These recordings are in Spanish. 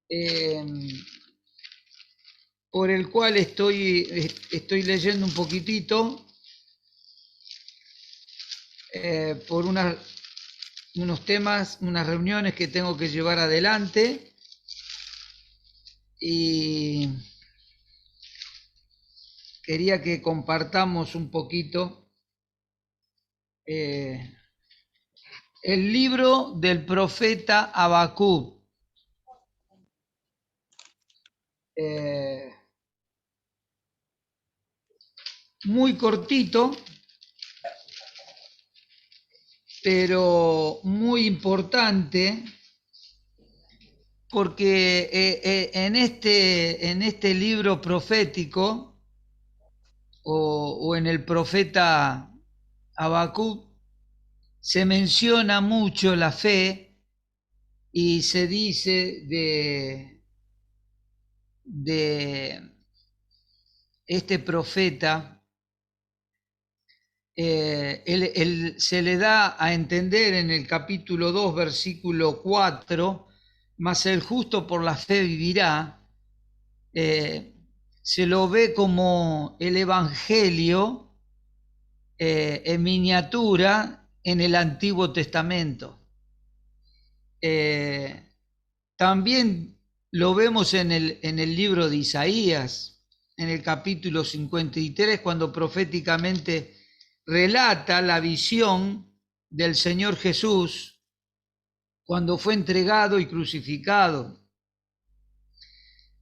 eh, por el cual estoy leyendo un poquitito, por unos temas, unas reuniones que tengo que llevar adelante, y quería que compartamos un poquito eh, el libro del profeta Habacuc. Eh, Muy cortito, pero muy importante, porque en este libro profético, o en el profeta Habacuc, se menciona mucho la fe, y se dice de este profeta, se le da a entender en el capítulo 2 versículo 4: mas el justo por la fe vivirá. Se lo ve como el evangelio en miniatura en el Antiguo Testamento. También lo vemos en el libro de Isaías, en el capítulo 53, cuando proféticamente relata la visión del Señor Jesús cuando fue entregado y crucificado.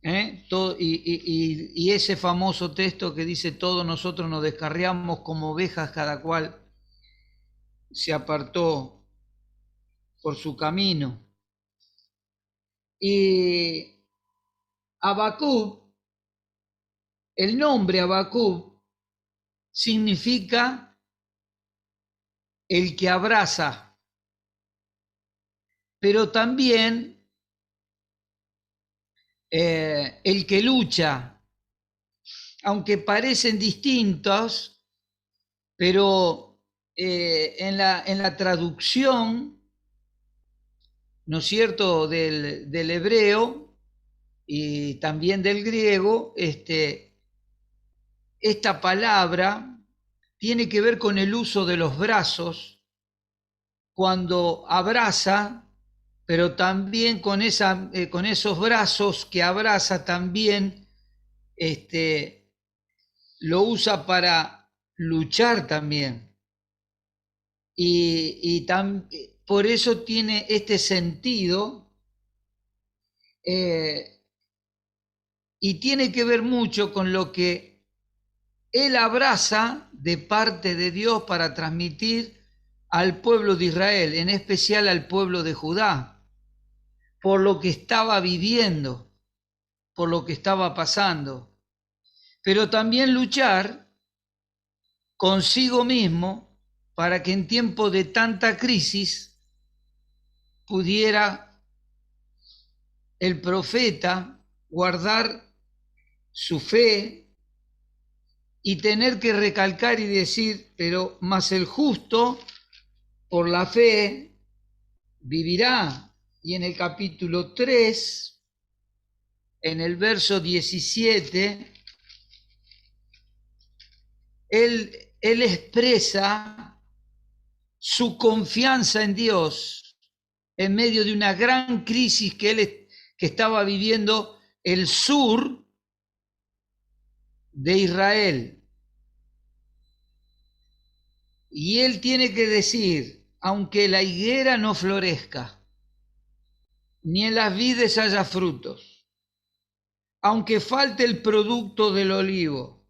Y ese famoso texto que dice: todos nosotros nos descarriamos como ovejas, cada cual se apartó por su camino. Y Habacuc, el nombre Habacuc significa el que abraza, pero también el que lucha, aunque parecen distintos, pero en la traducción, ¿no es cierto?, del hebreo y también del griego, esta palabra tiene que ver con el uso de los brazos cuando abraza, pero también con esos brazos que abraza también, lo usa para luchar también. Por eso tiene este sentido, y tiene que ver mucho con lo que él abraza de parte de Dios para transmitir al pueblo de Israel, en especial al pueblo de Judá, por lo que estaba viviendo, por lo que estaba pasando, pero también luchar consigo mismo para que en tiempo de tanta crisis pudiera el profeta guardar su fe y tener que recalcar y decir: pero más el justo por la fe vivirá. Y en el capítulo 3, en el verso 17, él expresa su confianza en Dios en medio de una gran crisis que estaba viviendo el sur de Israel. Y él tiene que decir: aunque la higuera no florezca, ni en las vides haya frutos, aunque falte el producto del olivo,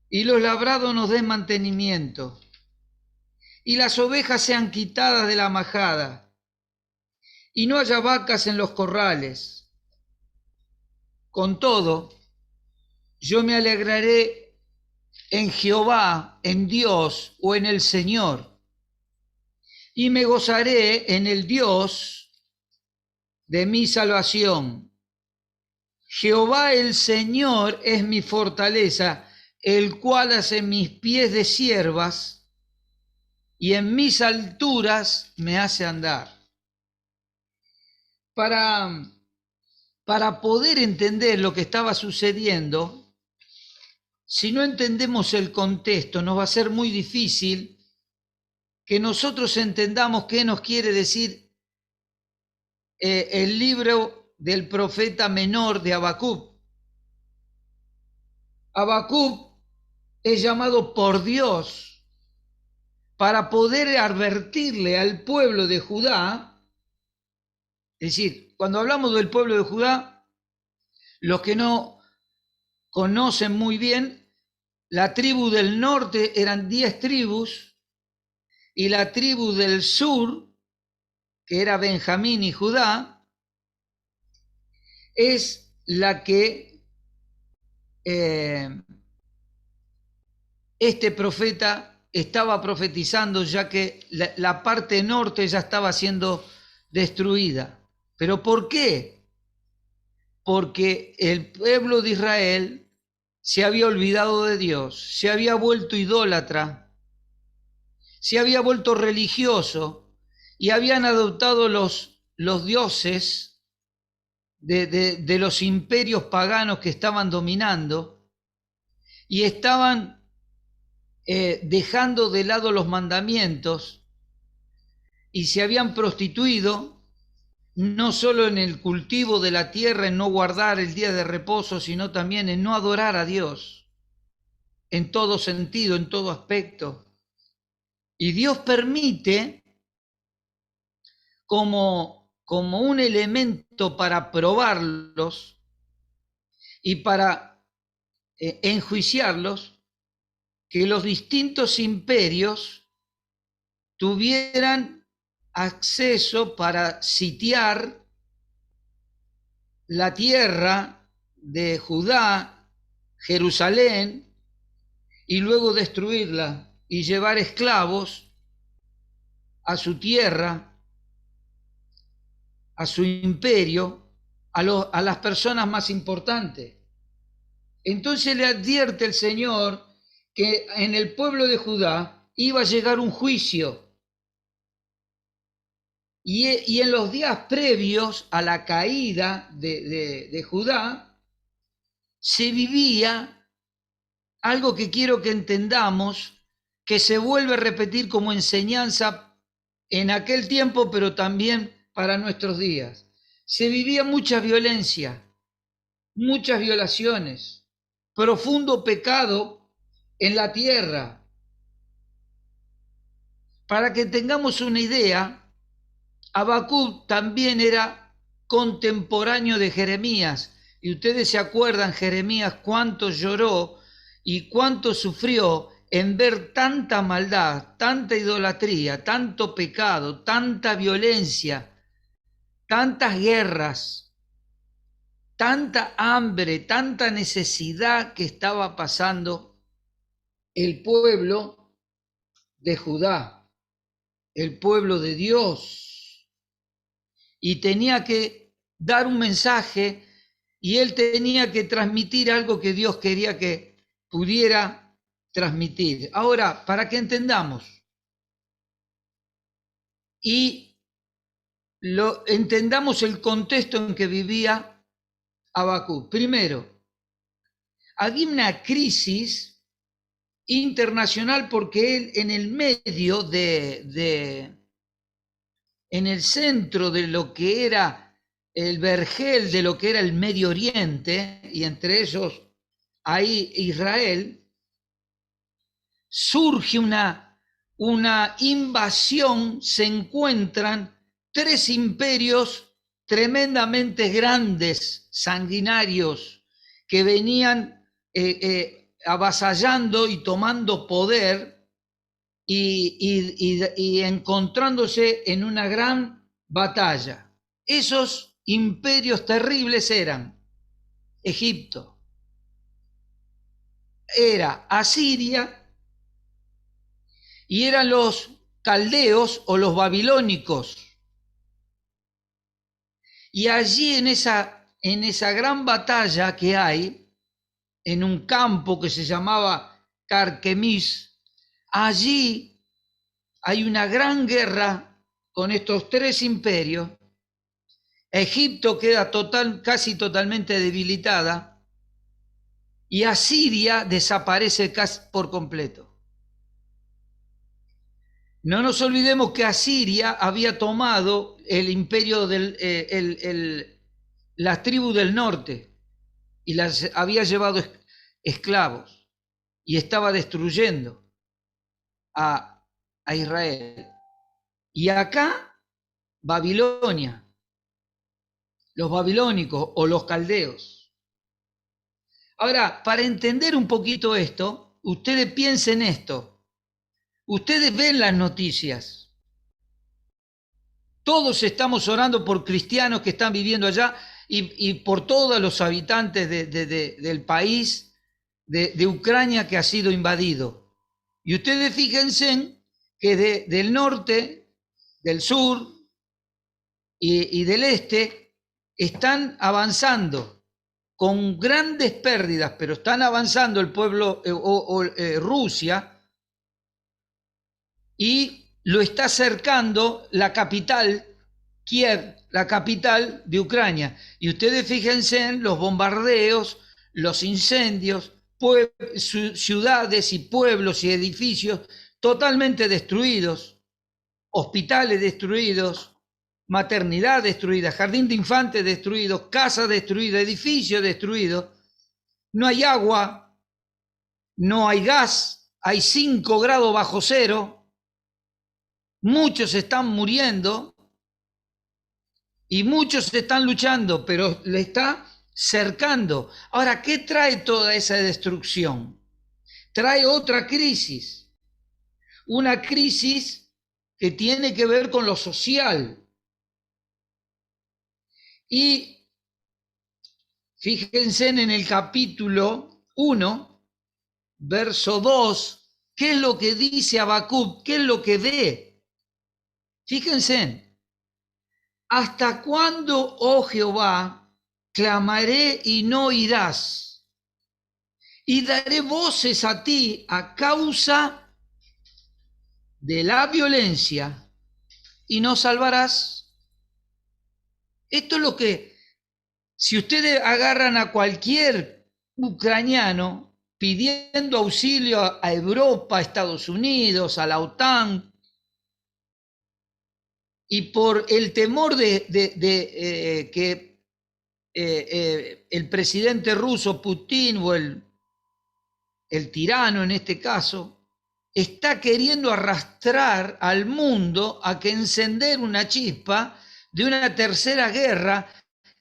y los labrados no den mantenimiento, y las ovejas sean quitadas de la majada, y no haya vacas en los corrales, con todo, yo me alegraré en Jehová, en Dios o en el Señor, y me gozaré en el Dios de mi salvación. Jehová el Señor es mi fortaleza, el cual hace mis pies de ciervas y en mis alturas me hace andar. Para para poder entender lo que estaba sucediendo, si no entendemos el contexto, nos va a ser muy difícil que nosotros entendamos qué nos quiere decir el libro del profeta menor de Habacuc. Habacuc es llamado por Dios para poder advertirle al pueblo de Judá. Es decir, cuando hablamos del pueblo de Judá, los que no conocen muy bien, la tribu del norte eran 10 tribus y la tribu del sur, que era Benjamín y Judá, es la que este profeta estaba profetizando, ya que la parte norte ya estaba siendo destruida. ¿Pero por qué? Porque el pueblo de Israel se había olvidado de Dios, se había vuelto idólatra, se había vuelto religioso y habían adoptado los dioses de los imperios paganos que estaban dominando y estaban dejando de lado los mandamientos y se habían prostituido no solo en el cultivo de la tierra, en no guardar el día de reposo, sino también en no adorar a Dios en todo sentido, en todo aspecto. Y Dios permite como un elemento para probarlos y para enjuiciarlos, que los distintos imperios tuvieran acceso para sitiar la tierra de Judá, Jerusalén, y luego destruirla y llevar esclavos a su tierra, a su imperio, a las personas más importantes. Entonces le advierte el Señor que en el pueblo de Judá iba a llegar un juicio. Y en los días previos a la caída de Judá, se vivía algo que quiero que entendamos, que se vuelve a repetir como enseñanza en aquel tiempo, pero también para nuestros días. Se vivía mucha violencia, muchas violaciones, profundo pecado en la tierra. Para que tengamos una idea, Habacuc también era contemporáneo de Jeremías, y ustedes se acuerdan, Jeremías, cuánto lloró y cuánto sufrió en ver tanta maldad, tanta idolatría, tanto pecado, tanta violencia, tantas guerras, tanta hambre, tanta necesidad que estaba pasando el pueblo de Judá, el pueblo de Dios. Y tenía que dar un mensaje y él tenía que transmitir algo que Dios quería que pudiera transmitir. Ahora, para que entendamos y entendamos el contexto en que vivía Habacuc. Primero, había una crisis internacional porque él en el medio en el centro de lo que era el vergel de lo que era el Medio Oriente, y entre ellos ahí Israel, surge una invasión, se encuentran 3 imperios tremendamente grandes, sanguinarios, que venían avasallando y tomando poder y encontrándose en una gran batalla. Esos imperios terribles eran Egipto, era Asiria y eran los caldeos o los babilónicos. Y allí en esa gran batalla que hay, en un campo que se llamaba Carquemis, allí hay una gran guerra con estos 3 imperios Egipto queda casi totalmente debilitada y Asiria desaparece casi por completo. No nos olvidemos que Asiria había tomado el imperio las tribus del norte y las había llevado esclavos y estaba destruyendo a Israel. Y acá, Babilonia, los babilónicos o los caldeos. Ahora, para entender un poquito esto, ustedes piensen esto. Ustedes ven las noticias. Todos estamos orando por cristianos que están viviendo allá y por todos los habitantes del país de Ucrania que ha sido invadido. Y ustedes fíjense que del norte, del sur y del este están avanzando con grandes pérdidas, pero están avanzando el pueblo Rusia, y lo está cercando la capital, Kiev, la capital de Ucrania. Y ustedes fíjense en los bombardeos, los incendios, ciudades y pueblos y edificios totalmente destruidos, hospitales destruidos, maternidad destruida, jardín de infantes destruido, casas destruidas, edificios destruidos. No hay agua, no hay gas, hay 5 grados bajo cero. Muchos están muriendo y muchos están luchando, pero le está cercando. Ahora, ¿qué trae toda esa destrucción? Trae otra crisis, una crisis que tiene que ver con lo social. Y fíjense en el capítulo 1, verso 2, ¿qué es lo que dice Habacuc? ¿Qué es lo que ve? Fíjense, ¿hasta cuándo, oh Jehová, clamaré y no oirás? Y daré voces a ti a causa de la violencia y no salvarás. Esto es lo que, si ustedes agarran a cualquier ucraniano pidiendo auxilio a Europa, a Estados Unidos, a la OTAN, y por el temor de que el presidente ruso Putin o el tirano en este caso está queriendo arrastrar al mundo a que encender una chispa de una tercera guerra,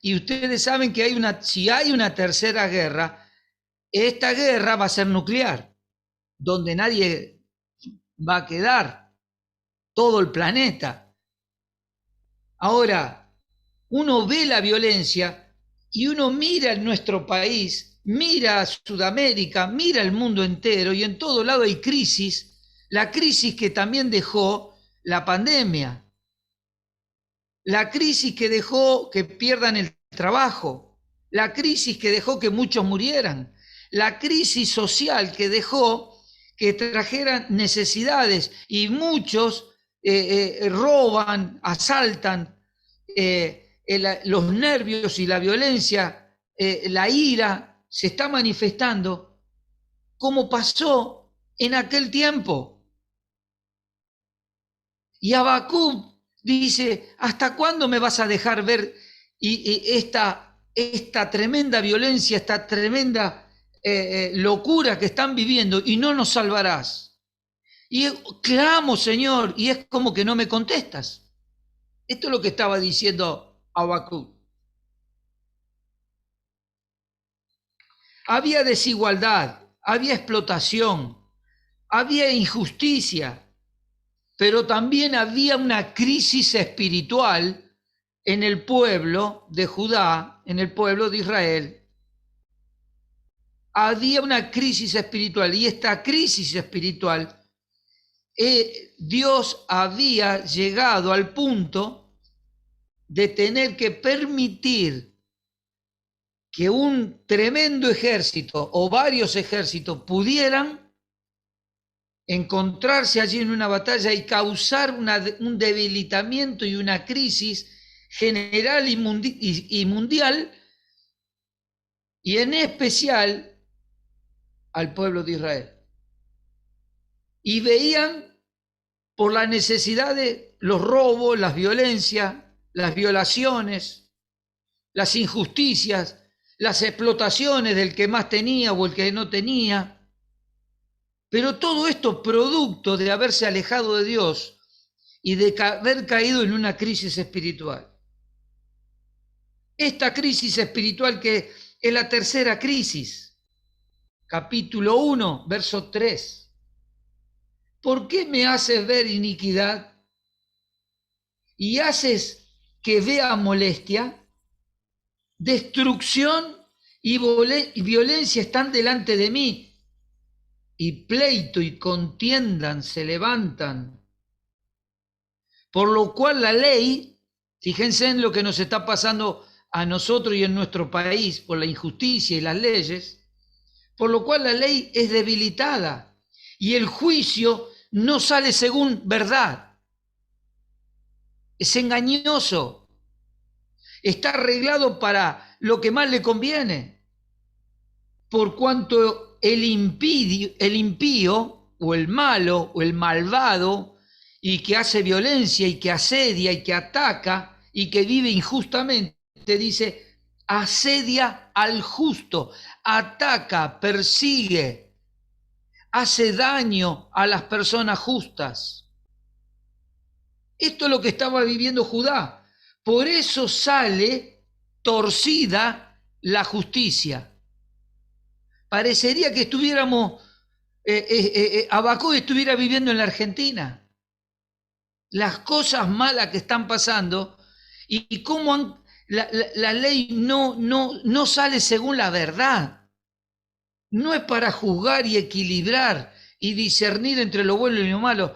y ustedes saben que si hay una tercera guerra, esta guerra va a ser nuclear, donde nadie va a quedar, todo el planeta. Ahora, uno ve la violencia y uno mira en nuestro país, mira a Sudamérica, mira el mundo entero, y en todo lado hay crisis, la crisis que también dejó la pandemia, la crisis que dejó que pierdan el trabajo, la crisis que dejó que muchos murieran, la crisis social que dejó que trajeran necesidades y muchos roban, asaltan, los nervios y la violencia, la ira se está manifestando como pasó en aquel tiempo. Y Habacuc dice, ¿hasta cuándo me vas a dejar ver esta tremenda violencia, esta tremenda locura que están viviendo, y no nos salvarás? Y clamo, Señor, y es como que no me contestas. Esto es lo que estaba diciendo Habacuc. Había desigualdad, había explotación, había injusticia, pero también había una crisis espiritual en el pueblo de Judá, en el pueblo de Israel. Había una crisis espiritual, y esta crisis espiritual, Dios había llegado al punto de tener que permitir que un tremendo ejército o varios ejércitos pudieran encontrarse allí en una batalla y causar un debilitamiento y una crisis general y mundial, y en especial al pueblo de Israel. Y veían por la necesidad de los robos, las violencias, las violaciones, las injusticias, las explotaciones del que más tenía o el que no tenía. Pero todo esto producto de haberse alejado de Dios y de haber caído en una crisis espiritual. Esta crisis espiritual que es la tercera crisis, capítulo 1, verso 3. ¿Por qué me haces ver iniquidad y haces que vea molestia? Destrucción y violencia están delante de mí, y pleito y contiendan se levantan. Por lo cual la ley, fíjense en lo que nos está pasando a nosotros y en nuestro país por la injusticia y las leyes, por lo cual la ley es debilitada y el juicio no sale según verdad. Es engañoso. Está arreglado para lo que más le conviene. Por cuanto el impío o el malo o el malvado y que hace violencia y que asedia y que ataca y que vive injustamente, dice, asedia al justo, ataca, persigue, hace daño a las personas justas. Esto es lo que estaba viviendo Judá. Por eso sale torcida la justicia. Parecería que estuviéramos, Habacuc estuviera viviendo en la Argentina. Las cosas malas que están pasando y cómo la ley no sale según la verdad. No es para juzgar y equilibrar y discernir entre lo bueno y lo malo.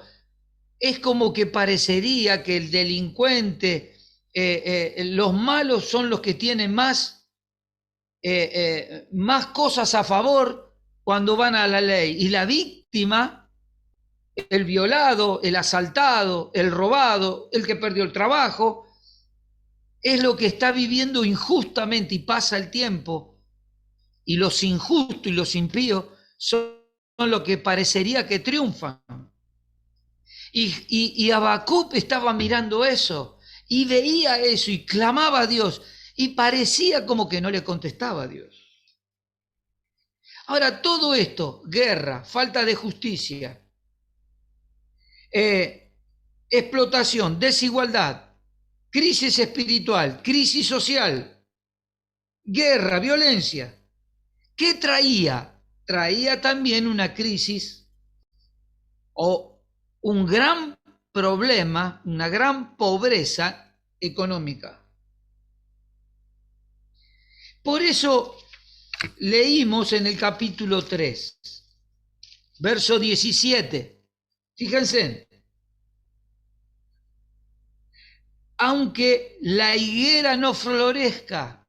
Es como que parecería que el delincuente, los malos son los que tienen más cosas a favor cuando van a la ley. Y la víctima, el violado, el asaltado, el robado, el que perdió el trabajo, es lo que está viviendo injustamente y pasa el tiempo. Y los injustos y los impíos son lo que parecería que triunfan. Y Habacuc estaba mirando eso y veía eso y clamaba a Dios y parecía como que no le contestaba a Dios. Ahora, todo esto, guerra, falta de justicia, explotación, desigualdad, crisis espiritual, crisis social, guerra, violencia, ¿qué traía? Traía también una crisis o un gran problema, una gran pobreza económica. Por eso leímos en el capítulo 3, verso 17. Fíjense, aunque la higuera no florezca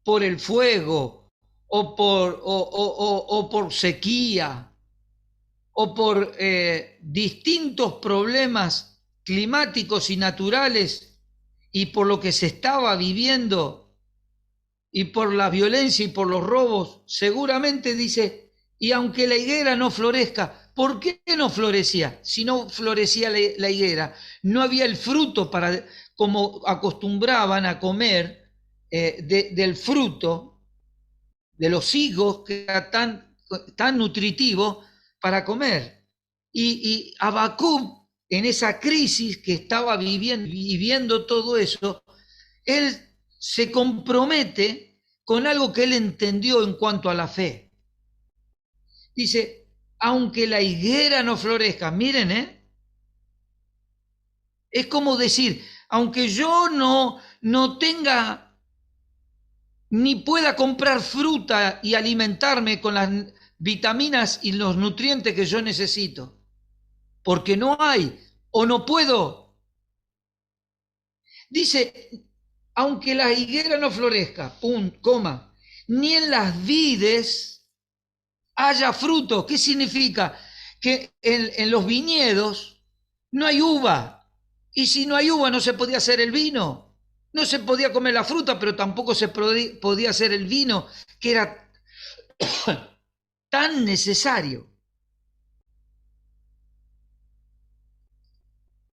por el fuego o por sequía o por distintos problemas climáticos y naturales y por lo que se estaba viviendo y por la violencia y por los robos, seguramente dice, y aunque la higuera no florezca, ¿por qué no florecía? Si no florecía la higuera, no había el fruto para, como acostumbraban a comer del fruto de los higos, que era tan nutritivo para comer. Y Habacuc, en esa crisis que estaba viviendo todo eso, él se compromete con algo que él entendió en cuanto a la fe. Dice, aunque la higuera no florezca, miren, es como decir, aunque yo no tenga ni pueda comprar fruta y alimentarme con las vitaminas y los nutrientes que yo necesito, porque no hay o no puedo. Dice, aunque la higuera no florezca, ni en las vides haya fruto. ¿Qué significa? Que en los viñedos no hay uva, Y si no hay uva, no se podía hacer el vino. No se podía comer la fruta, pero tampoco se podía hacer el vino, que era tan necesario.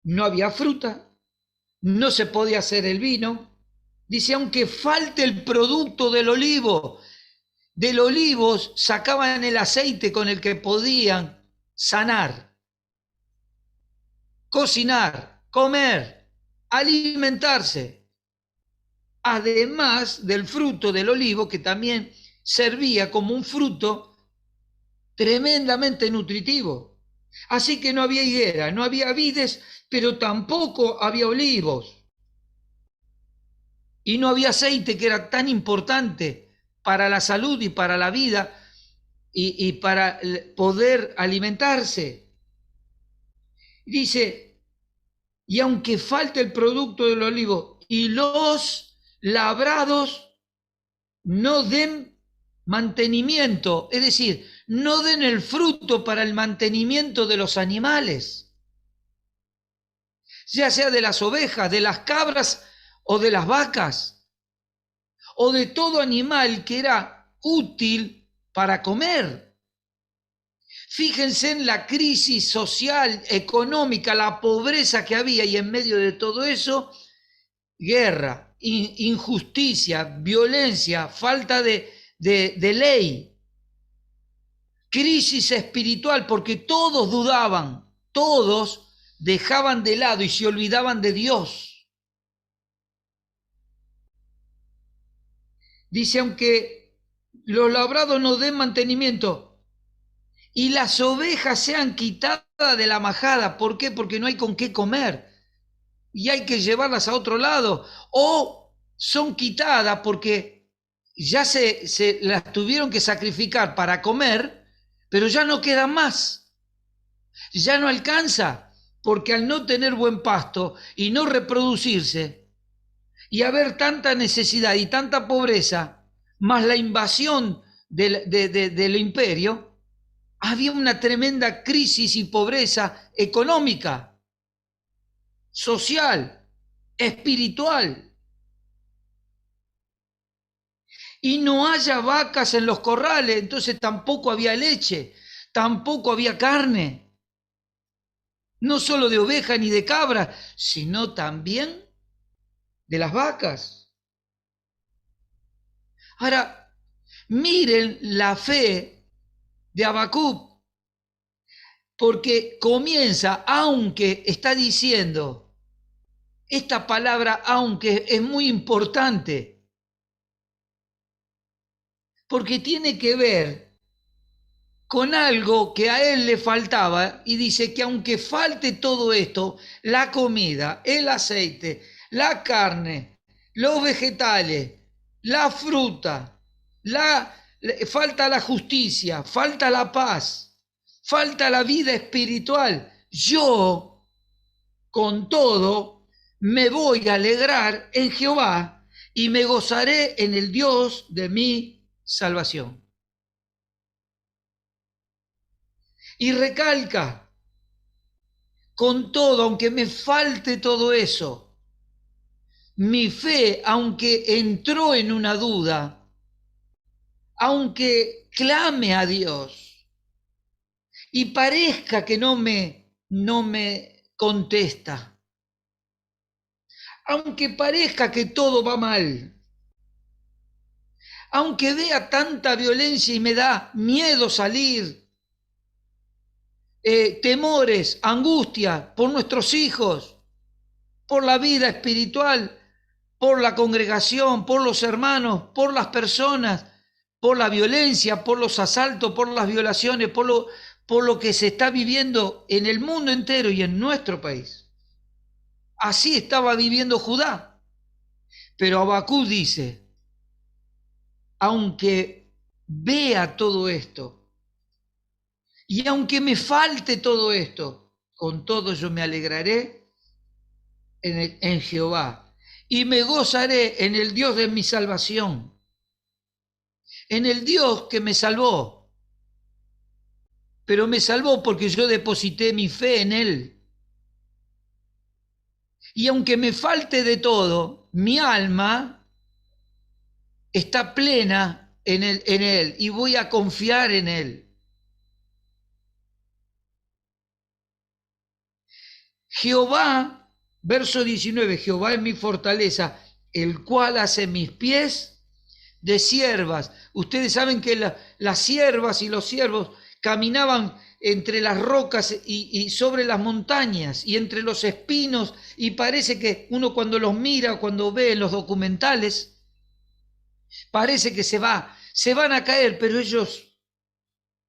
No había fruta, no se podía hacer el vino. Dice, aunque falte el producto del olivo sacaban el aceite con el que podían sanar, cocinar, comer, alimentarse, además del fruto del olivo, que también servía como un fruto tremendamente nutritivo. Así que no había higuera, no había vides, pero tampoco había olivos. Y no había aceite, que era tan importante para la salud y para la vida y para poder alimentarse. Dice, y aunque falte el producto del olivo y los labrados no den mantenimiento, es decir, no den el fruto para el mantenimiento de los animales, ya sea de las ovejas, de las cabras o de las vacas, o de todo animal que era útil para comer. Fíjense en la crisis social, económica, la pobreza que había, y en medio de todo eso, guerra, injusticia, violencia, falta de ley, crisis espiritual, porque todos dudaban, todos dejaban de lado y se olvidaban de Dios. Dice, aunque los labrados no den mantenimiento y las ovejas sean quitadas de la majada, ¿por qué? Porque no hay con qué comer y hay que llevarlas a otro lado, o son quitadas porque ya se las tuvieron que sacrificar para comer, pero ya no quedan más, ya no alcanza, porque al no tener buen pasto y no reproducirse y haber tanta necesidad y tanta pobreza, más la invasión del imperio, había una tremenda crisis y pobreza económica, social, espiritual. Y no haya vacas en los corrales, entonces tampoco había leche, tampoco había carne, no solo de oveja ni de cabra, sino también de las vacas. Ahora, miren la fe de Habacuc, porque comienza, aunque está diciendo, esta palabra aunque es muy importante, porque tiene que ver con algo que a él le faltaba, y dice que aunque falte todo esto, la comida, el aceite, la carne, los vegetales, la fruta, falta la justicia, falta la paz, falta la vida espiritual, yo con todo me voy a alegrar en Jehová y me gozaré en el Dios de mi salvación. Y recalca, con todo, aunque me falte todo eso, mi fe, aunque entró en una duda, aunque clame a Dios y parezca que no me contesta, aunque parezca que todo va mal, aunque vea tanta violencia y me da miedo salir, temores, angustia por nuestros hijos, por la vida espiritual, por la congregación, por los hermanos, por las personas, por la violencia, por los asaltos, por las violaciones, por lo que se está viviendo en el mundo entero y en nuestro país. Así estaba viviendo Judá. Pero Habacuc dice, aunque vea todo esto, y aunque me falte todo esto, con todo yo me alegraré en Jehová y me gozaré en el Dios de mi salvación, en el Dios que me salvó. Pero me salvó porque yo deposité mi fe en Él. Y aunque me falte de todo, mi alma está plena en él y voy a confiar en Él. Jehová, verso 19, Jehová es mi fortaleza, el cual hace mis pies de siervas. Ustedes saben que las siervas y los siervos caminaban entre las rocas y sobre las montañas y entre los espinos, y parece que uno cuando los mira, cuando ve los documentales, parece que se van a caer, pero ellos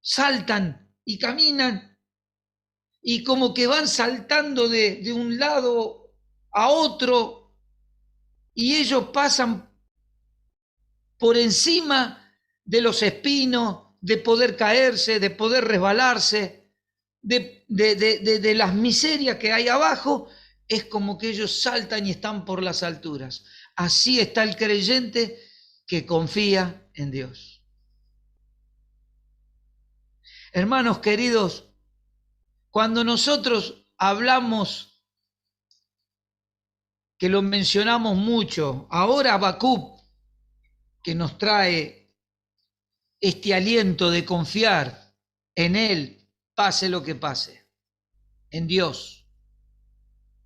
saltan y caminan y como que van saltando de un lado a otro, y ellos pasan por encima de los espinos, de poder caerse, de poder resbalarse, de las miserias que hay abajo. Es como que ellos saltan y están por las alturas. Así está el creyente que confía en Dios. Hermanos queridos, cuando nosotros hablamos, que lo mencionamos mucho, ahora Habacuc, que nos trae este aliento de confiar en Él, pase lo que pase, en Dios.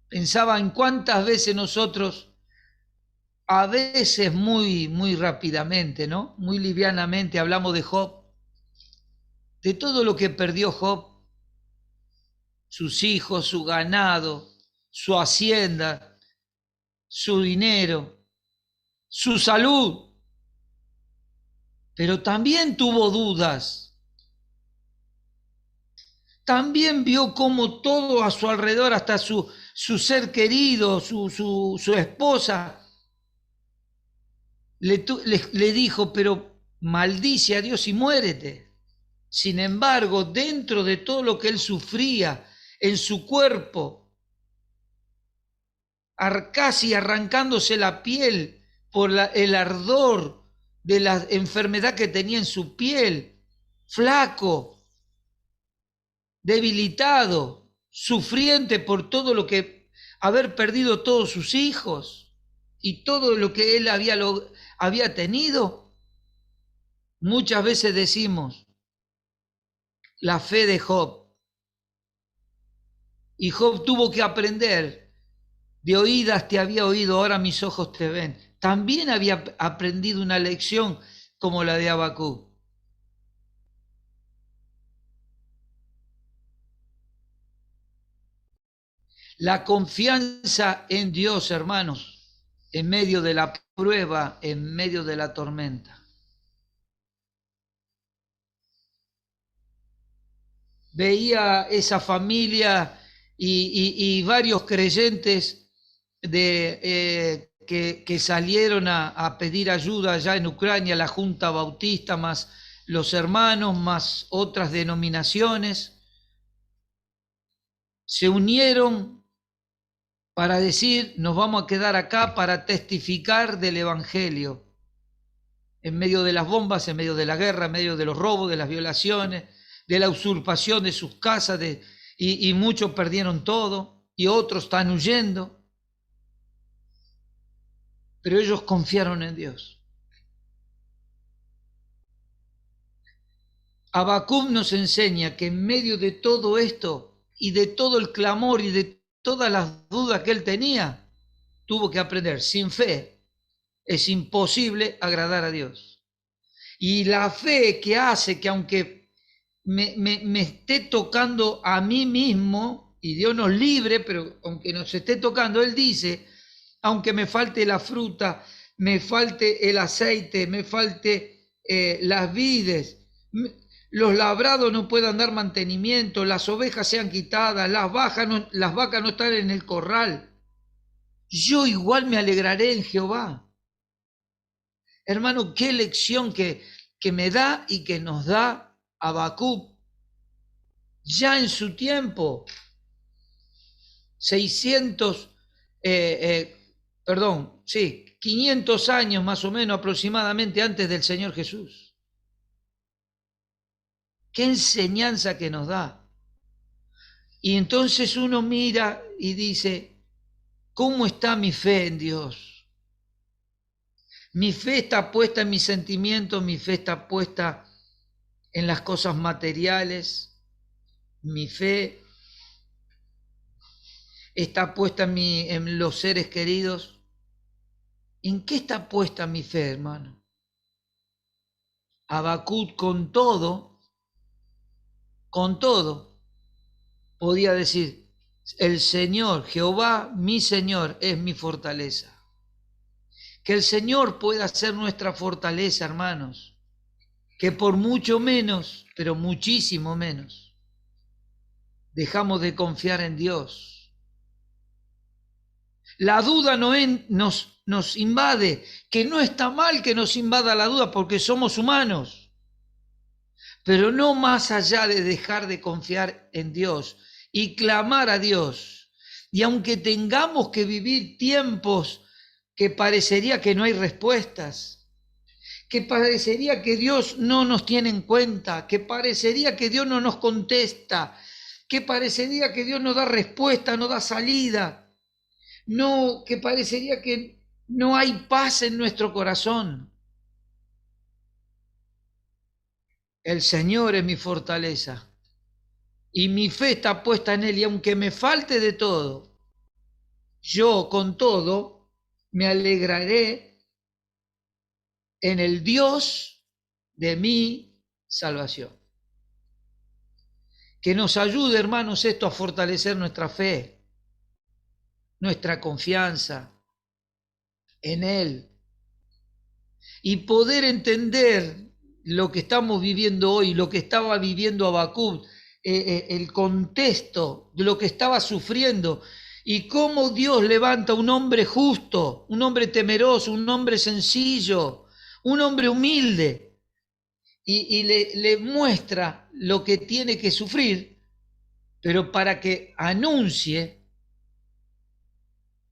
Pensaba en cuántas veces nosotros, a veces muy rápidamente, ¿no? Muy livianamente hablamos de Job, de todo lo que perdió Job, sus hijos, su ganado, su hacienda, su dinero, su salud, pero también tuvo dudas. También vio cómo todo a su alrededor, hasta su ser querido, su esposa, le dijo, pero maldice a Dios y muérete. Sin embargo, dentro de todo lo que él sufría en su cuerpo, casi arrancándose la piel por el ardor de la enfermedad que tenía en su piel, flaco, debilitado, sufriente por todo lo que, haber perdido todos sus hijos y todo lo que él había tenido. Muchas veces decimos la fe de Job, y Job tuvo que aprender: de oídas te había oído, ahora mis ojos te ven. También había aprendido una lección como la de Habacuc. La confianza en Dios, hermanos, en medio de la prueba, en medio de la tormenta. Veía esa familia y varios creyentes que salieron a pedir ayuda allá en Ucrania, la Junta Bautista, más los hermanos, más otras denominaciones, se unieron para decir: nos vamos a quedar acá para testificar del Evangelio, en medio de las bombas, en medio de la guerra, en medio de los robos, de las violaciones, de la usurpación de sus casas, y muchos perdieron todo, y otros están huyendo. Pero ellos confiaron en Dios. Habacuc nos enseña que en medio de todo esto y de todo el clamor y de todas las dudas que él tenía, tuvo que aprender: sin fe es imposible agradar a Dios. Y la fe que hace que, aunque me esté tocando a mí mismo, y Dios nos libre, pero aunque nos esté tocando, Él dice: aunque me falte la fruta, me falte el aceite, me falte las vides, los labrados no puedan dar mantenimiento, las ovejas sean quitadas, las vacas no están en el corral, yo igual me alegraré en Jehová. Hermano, qué lección que me da y que nos da Habacuc ya en su tiempo, 500 años más o menos aproximadamente antes del Señor Jesús. Qué enseñanza que nos da. Y entonces uno mira y dice: ¿Cómo está mi fe en Dios? Mi fe está puesta en mis sentimientos, mi fe está puesta en las cosas materiales, mi fe está puesta en los seres queridos. ¿En qué está puesta mi fe, hermano? Habacuc con todo, podía decir, el Señor, Jehová, mi Señor, es mi fortaleza. Que el Señor pueda ser nuestra fortaleza, hermanos. Que por mucho menos, pero muchísimo menos, dejamos de confiar en Dios. La duda nos invade, que no está mal que nos invada la duda porque somos humanos, pero no más allá de dejar de confiar en Dios y clamar a Dios. Y aunque tengamos que vivir tiempos que parecería que no hay respuestas, que parecería que Dios no nos tiene en cuenta, que parecería que Dios no nos contesta, que parecería que Dios no da respuesta, no da salida, no, que parecería que no hay paz en nuestro corazón. El Señor es mi fortaleza y mi fe está puesta en Él, y aunque me falte de todo, yo con todo me alegraré en el Dios de mi salvación. Que nos ayude, hermanos, esto a fortalecer nuestra fe, nuestra confianza en Él y poder entender lo que estamos viviendo hoy, lo que estaba viviendo Habacuc, el contexto de lo que estaba sufriendo y cómo Dios levanta un hombre justo, un hombre temeroso, un hombre sencillo, un hombre humilde y le muestra lo que tiene que sufrir, pero para que anuncie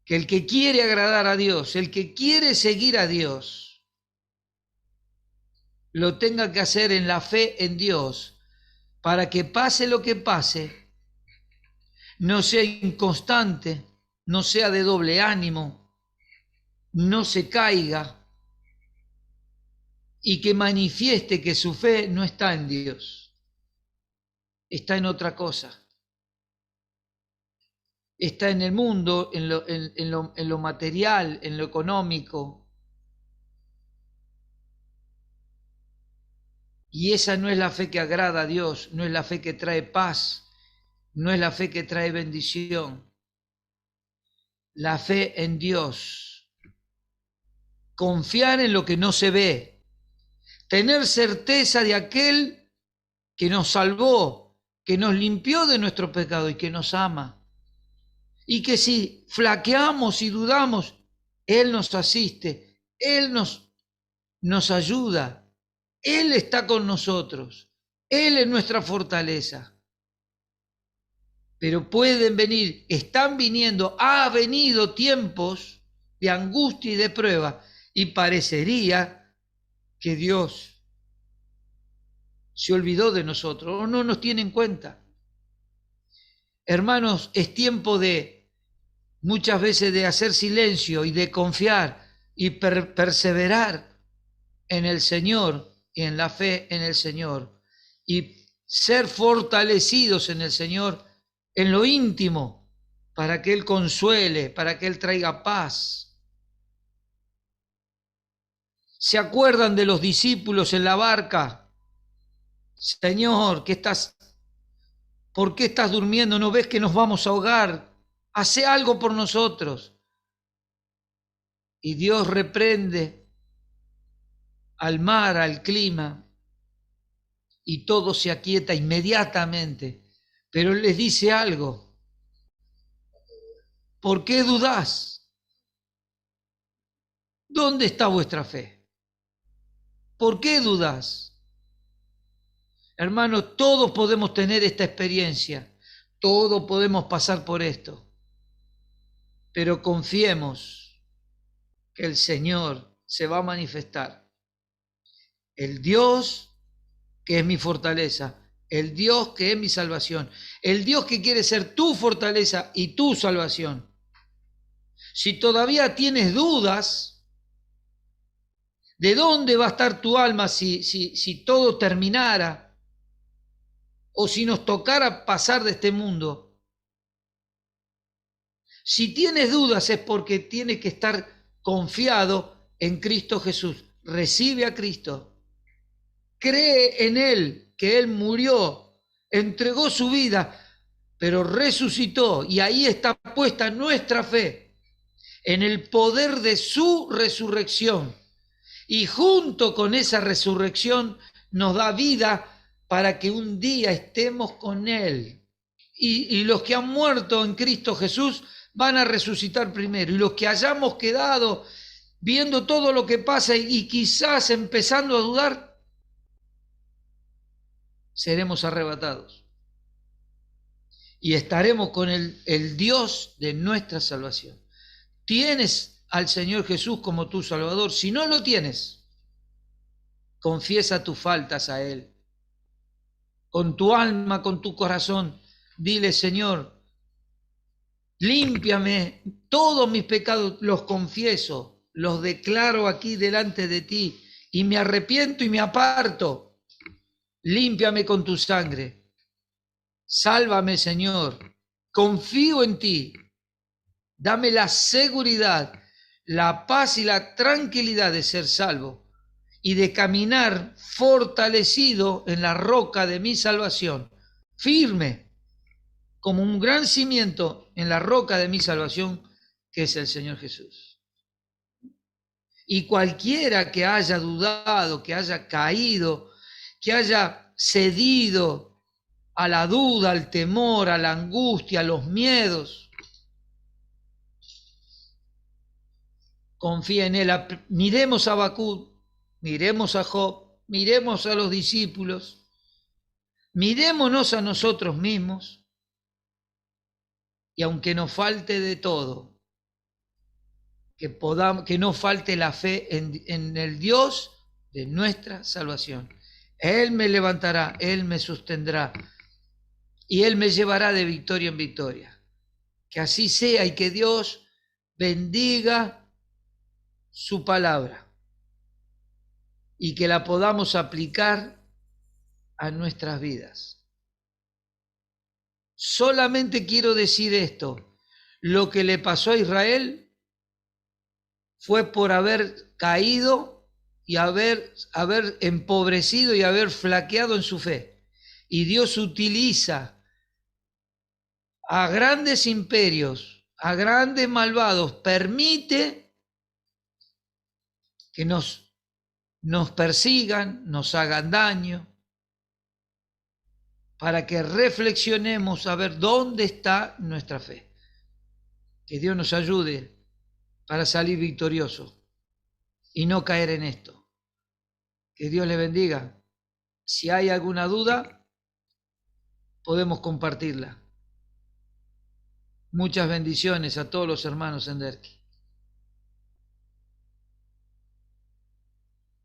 que el que quiere agradar a Dios, el que quiere seguir a Dios, lo tenga que hacer en la fe en Dios, para que pase lo que pase, no sea inconstante, no sea de doble ánimo, no se caiga y que manifieste que su fe no está en Dios, está en otra cosa. Está en el mundo, en lo material, en lo económico. Y esa no es la fe que agrada a Dios, no es la fe que trae paz, no es la fe que trae bendición. La fe en Dios. Confiar en lo que no se ve. Tener certeza de aquel que nos salvó, que nos limpió de nuestro pecado y que nos ama. Y que si flaqueamos y dudamos, Él nos asiste, Él nos ayuda, Él está con nosotros, Él es nuestra fortaleza. Pero pueden venir, están viniendo, ha venido tiempos de angustia y de prueba, y parecería que Dios se olvidó de nosotros o no nos tiene en cuenta. Hermanos, es tiempo de muchas veces de hacer silencio y de confiar y perseverar en el Señor y en la fe en el Señor y ser fortalecidos en el Señor en lo íntimo para que Él consuele, para que Él traiga paz. ¿Se acuerdan de los discípulos en la barca? Señor, ¿por qué estás durmiendo? ¿No ves que nos vamos a ahogar? Hace algo por nosotros. Y Dios reprende al mar, al clima, y todo se aquieta inmediatamente. Pero Él les dice algo. ¿Por qué dudás? ¿Dónde está vuestra fe? ¿Por qué dudás? Hermanos, todos podemos tener esta experiencia, todos podemos pasar por esto, pero confiemos que el Señor se va a manifestar. El Dios que es mi fortaleza, el Dios que es mi salvación, el Dios que quiere ser tu fortaleza y tu salvación. Si todavía tienes dudas de dónde va a estar tu alma si todo terminara o si nos tocara pasar de este mundo, si tienes dudas es porque tienes que estar confiado en Cristo Jesús. Recibe a Cristo. Cree en Él, que Él murió, entregó su vida, pero resucitó. Y ahí está puesta nuestra fe, en el poder de su resurrección. Y junto con esa resurrección nos da vida para que un día estemos con Él. Y los que han muerto en Cristo Jesús van a resucitar primero. Y los que hayamos quedado viendo todo lo que pasa y quizás empezando a dudar, seremos arrebatados. Y estaremos con el Dios de nuestra salvación. ¿Tienes al Señor Jesús como tu Salvador? Si no lo tienes, confiesa tus faltas a Él. Con tu alma, con tu corazón, dile: Señor, límpiame, todos mis pecados los confieso, los declaro aquí delante de ti y me arrepiento y me aparto. Límpiame con tu sangre. Sálvame, Señor. Confío en ti. Dame la seguridad, la paz y la tranquilidad de ser salvo y de caminar fortalecido en la roca de mi salvación, firme como un gran cimiento en la roca de mi salvación, que es el Señor Jesús. Y cualquiera que haya dudado, que haya caído, que haya cedido a la duda, al temor, a la angustia, a los miedos, confía en Él. Miremos a Habacuc, miremos a Job, miremos a los discípulos, mirémonos a nosotros mismos, y aunque nos falte de todo, que no falte la fe en el Dios de nuestra salvación. Él me levantará, Él me sostendrá y Él me llevará de victoria en victoria. Que así sea y que Dios bendiga su palabra y que la podamos aplicar a nuestras vidas. Solamente quiero decir esto: lo que le pasó a Israel fue por haber caído y haber empobrecido y haber flaqueado en su fe. Y Dios utiliza a grandes imperios, a grandes malvados, permite que nos persigan, nos hagan daño, para que reflexionemos a ver dónde está nuestra fe. Que Dios nos ayude para salir victorioso y no caer en esto. Que Dios le bendiga. Si hay alguna duda, podemos compartirla. Muchas bendiciones a todos los hermanos en Derqui.